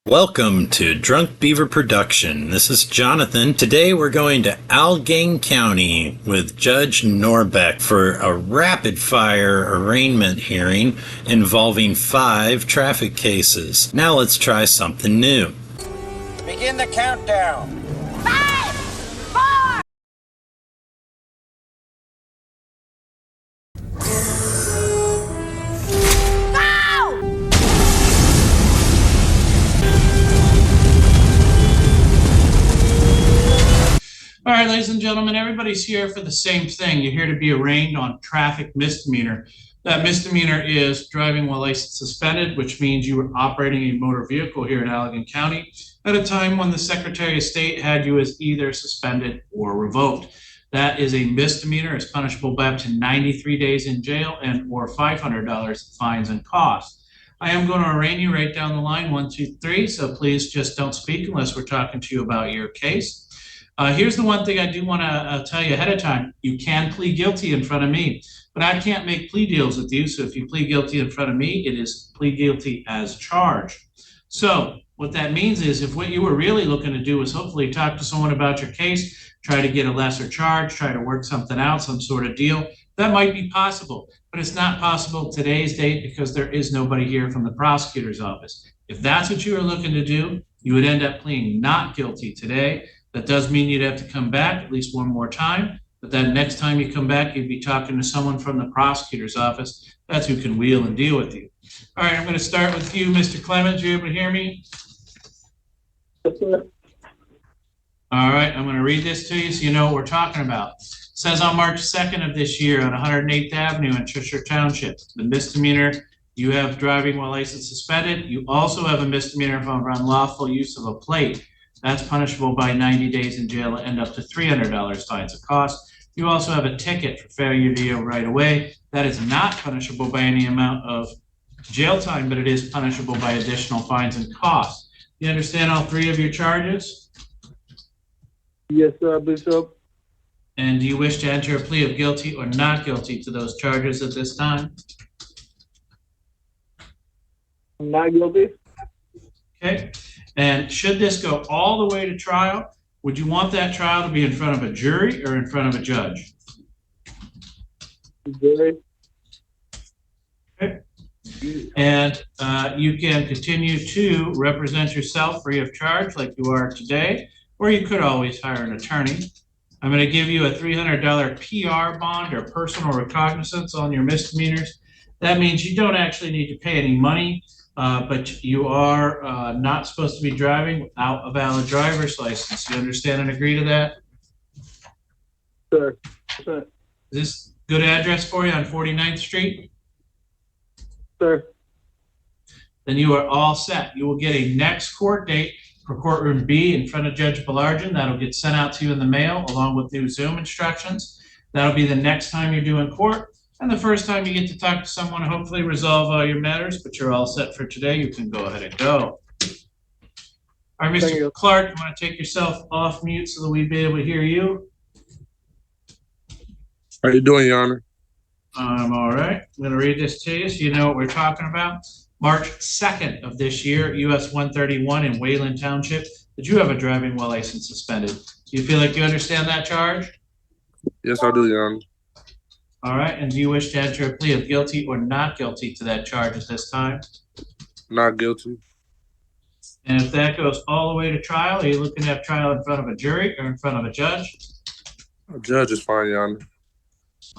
Welcome to Drunk Beaver Production. This is Jonathan. Today we're going to Allegheny County with Judge Norbeck for a rapid-fire arraignment hearing involving 5 traffic cases. Now let's try something new. Begin the countdown. 5, 4. All right, ladies and gentlemen, everybody's here for the same thing. You're here to be arraigned on traffic misdemeanor. That misdemeanor is driving while license suspended, which means you were operating a motor vehicle here in Allegheny County at a time when the Secretary of State had you as either suspended or revoked. That is a misdemeanor. It's punishable by up to 93 days in jail and or $500 in fines and costs. I am going to arraign you right down the line, 1, 2, 3. So please just don't speak unless we're talking to you about your case. Here's the one thing I do want to tell you ahead of time. You can plead guilty in front of me, but I can't make plea deals with you. So if you plead guilty in front of me, it is plead guilty as charged. So what that means is if what you were really looking to do is hopefully talk to someone about your case, try to get a lesser charge, try to work something out, some sort of deal, that might be possible, but it's not possible today's date because there is nobody here from the prosecutor's office. If that's what you were looking to do, you would end up pleading not guilty today. That does mean you'd have to come back at least one more time, but then next time you come back, you'd be talking to someone from the prosecutor's office. That's who can wheel and deal with you. All right, I'm going to start with you, Mr. Clemens. You able to hear me? All right, I'm going to read this to you so you know what we're talking about. It says on March 2nd of this year on 108th Avenue in Cheshire Township, the misdemeanor, you have driving while license suspended. You also have a misdemeanor for unlawful use of a plate. That's punishable by 90 days in jail and up to $300 fines and costs. You also have a ticket for failure to yield right away. That is not punishable by any amount of jail time, but it is punishable by additional fines and costs. You understand all 3 of your charges? Yes, sir, Bishop. And do you wish to enter a plea of guilty or not guilty to those charges at this time? Not guilty. Okay. And should this go all the way to trial, would you want that trial to be in front of a jury or in front of a judge? Jury. Okay. And you can continue to represent yourself free of charge like you are today, or you could always hire an attorney. I'm going to give you a $300 PR bond or personal recognizance on your misdemeanors. That means you don't actually need to pay any money. But you are not supposed to be driving without a valid driver's license. You understand and agree to that? Sir. Is this good address for you on 49th Street? Sir. Then you are all set. You will get a next court date for courtroom B in front of Judge Belargin. That'll get sent out to you in the mail along with new Zoom instructions. That'll be the next time you're doing court. And the first time you get to talk to someone, hopefully resolve all your matters, but you're all set for today. You can go ahead and go. All right, Mr. Clark, you want to take yourself off mute so that we'd be able to hear you? How are you doing, Your Honor? I'm all right. I'm going to read this to you so you know what we're talking about. March 2nd of this year, US 131 in Wayland Township. Did you have a driving while license suspended? Do you feel like you understand that charge? Yes, I do, Your Honor. All right, and do you wish to enter a plea of guilty or not guilty to that charge at this time? Not guilty. And if that goes all the way to trial, are you looking to have trial in front of a jury or in front of a judge? A judge is fine, Your Honor.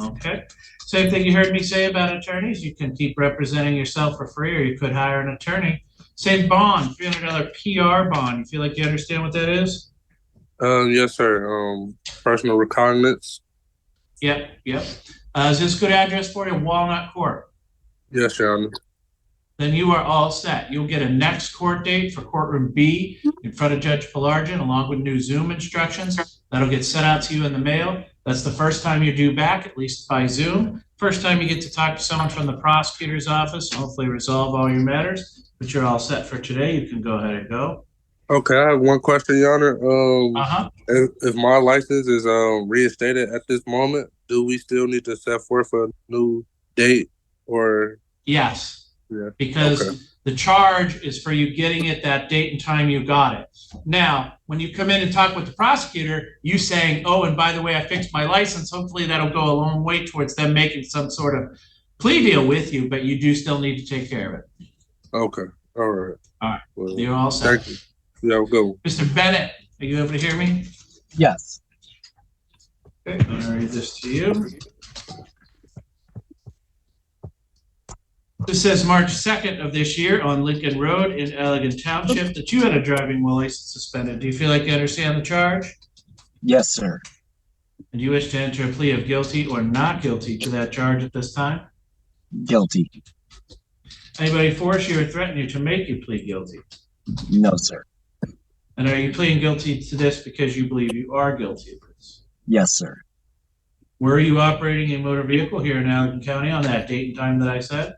Okay. Same thing you heard me say about attorneys. You can keep representing yourself for free or you could hire an attorney. Same bond, $300 PR bond. You feel like you understand what that is? Yes, sir. Personal recognizance. Yep. Is this a good address for you? Walnut Court. Yes, Your Honor. Then you are all set. You'll get a next court date for courtroom B in front of Judge Belargin along with new Zoom instructions. That'll get sent out to you in the mail. That's the first time you're due back, at least by Zoom. First time you get to talk to someone from the prosecutor's office and hopefully resolve all your matters. But you're all set for today. You can go ahead and go. Okay, I have one question, Your Honor. If my license is reinstated at this moment, do we still need to set forth a new date or? Yes. Yeah. Because the charge is for you getting it that date and time you got it. Now, when you come in and talk with the prosecutor, you saying, oh, and by the way, I fixed my license. Hopefully that'll go a long way towards them making some sort of plea deal with you, but you do still need to take care of it. Okay. All right. All right. Well, You're all set. thank you. Yeah, we'll go. Mr. Bennett, are you able to hear me? Yes. Okay, I'm going to read this to you. This says March 2nd of this year on Lincoln Road in Allegan Township that you had a driving while license suspended. Do you feel like you understand the charge? Yes, sir. And you wish to enter a plea of guilty or not guilty to that charge at this time? Guilty. Anybody force you or threaten you to make you plead guilty? No, sir. And are you pleading guilty to this because you believe you are guilty of this? Yes, sir. Were you operating a motor vehicle here in Allegan County on that date and time that I said?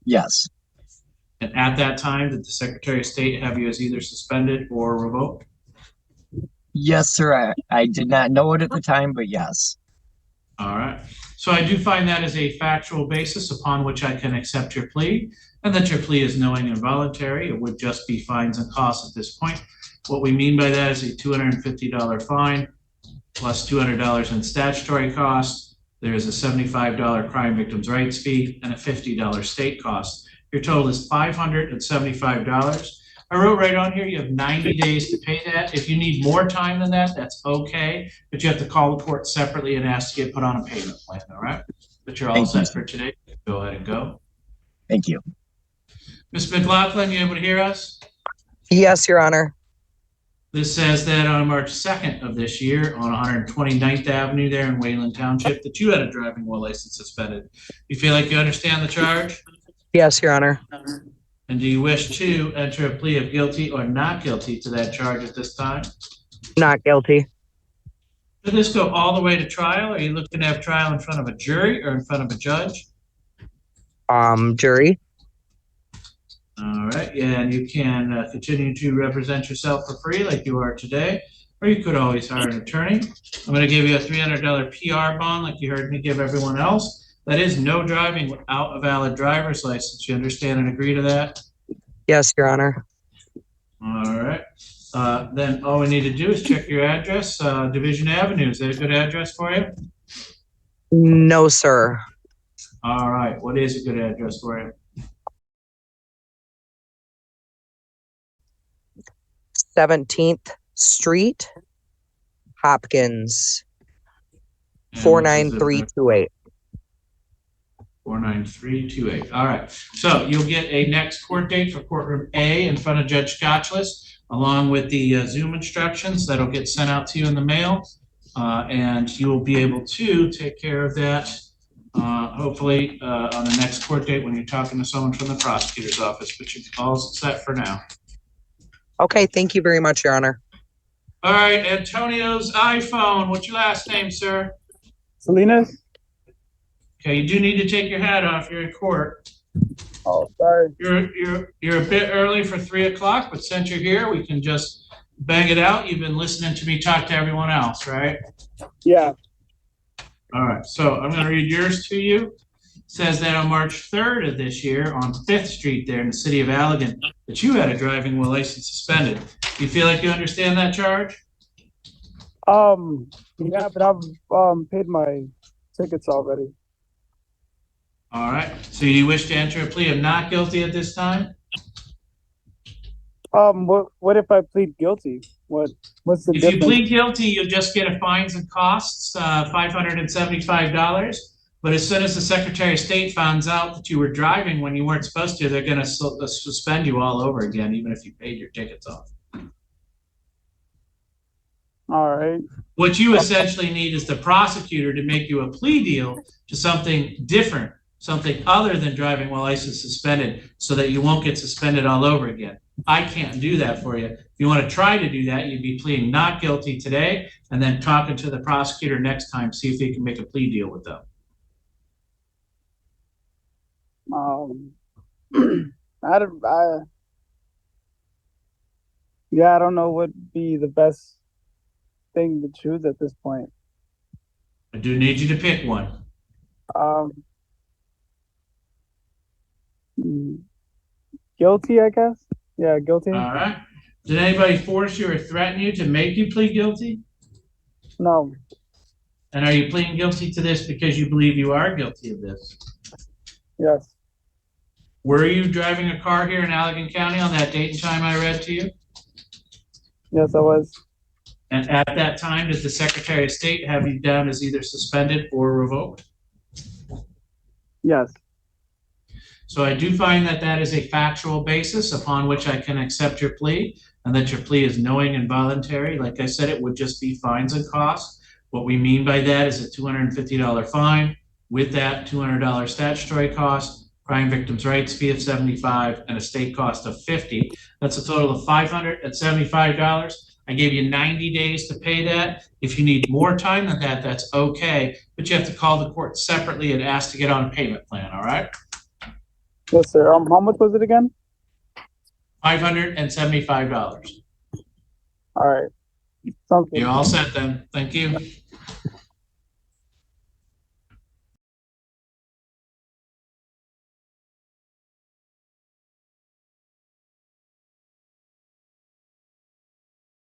Yes. And at that time, did the Secretary of State have you as either suspended or revoked? Yes, sir. I did not know it at the time, but yes. All right. So I do find that as a factual basis upon which I can accept your plea, and that your plea is knowing and voluntary. It would just be fines and costs at this point. What we mean by that is a $250 fine plus $200 in statutory costs. There is a $75 crime victims' rights fee and a $50 state cost. Your total is $575. I wrote right on here, you have 90 days to pay that. If you need more time than that, that's okay, but you have to call the court separately and ask to get put on a payment plan, all right? But you're all set for today. Go ahead and go. Thank you. Ms. McLaughlin, you able to hear us? Yes, Your Honor. This says that on March 2nd of this year on 129th Avenue there in Wayland Township that you had a driving while license suspended. You feel like you understand the charge? Yes, Your Honor. And do you wish to enter a plea of guilty or not guilty to that charge at this time? Not guilty. Should this go all the way to trial? Are you looking to have trial in front of a jury or in front of a judge? Jury. All right, yeah, and you can continue to represent yourself for free like you are today, or you could always hire an attorney. I'm going to give you a $300 PR bond like you heard me give everyone else. That is no driving without a valid driver's license. You understand and agree to that? Yes, Your Honor. All right. Then all we need to do is check your address, Division Avenue. Is that a good address for you? No, sir. All right. What is a good address for you? 17th Street, Hopkins, 49328. 49328. All right. So you'll get a next court date for courtroom A in front of Judge Scotchless, along with the Zoom instructions that'll get sent out to you in the mail. And you will be able to take care of that, hopefully, on the next court date when you're talking to someone from the prosecutor's office. But you're all set for now. Okay, thank you very much, Your Honor. All right, Antonio's iPhone. What's your last name, sir? Salinas? Okay, you do need to take your hat off. You're in court. Oh, sorry. You're a bit early for 3 o'clock, but since you're here, we can just bang it out. You've been listening to me talk to everyone else, right? Yeah. All right, so I'm going to read yours to you. It says that on March 3rd of this year on 5th Street there in the city of Allegan that you had a driving while license suspended. Do you feel like you understand that charge? Yeah, but I've paid my tickets already. All right, so you wish to enter a plea of not guilty at this time? What if I plead guilty? What's the difference? If you plead guilty, you'll just get a fines and costs, $575. But as soon as the Secretary of State finds out that you were driving when you weren't supposed to, they're going to suspend you all over again, even if you paid your tickets off. All right. What you essentially need is the prosecutor to make you a plea deal to something different, something other than driving while license suspended, so that you won't get suspended all over again. I can't do that for you. If you want to try to do that, you'd be pleading not guilty today and then talking to the prosecutor next time, see if they can make a plea deal with them. I don't know what would be the best thing to choose at this point. I do need you to pick one. Guilty, I guess. Yeah, guilty. All right. Did anybody force you or threaten you to make you plead guilty? No. And are you pleading guilty to this because you believe you are guilty of this? Yes. Were you driving a car here in Allegan County on that date and time I read to you? Yes, I was. And at that time, did the Secretary of State have you down as either suspended or revoked? Yes. So I do find that that is a factual basis upon which I can accept your plea, and that your plea is knowing and voluntary. Like I said, it would just be fines and costs. What we mean by that is a $250 fine, with that $200 statutory cost, crime victims' rights fee of $75, and a state cost of $50. That's a total of $575. I gave you 90 days to pay that. If you need more time than that, that's okay, but you have to call the court separately and ask to get on a payment plan, all right? Yes, sir. How much was it again? $575. All right. Sounds good. You're all set then. Thank you.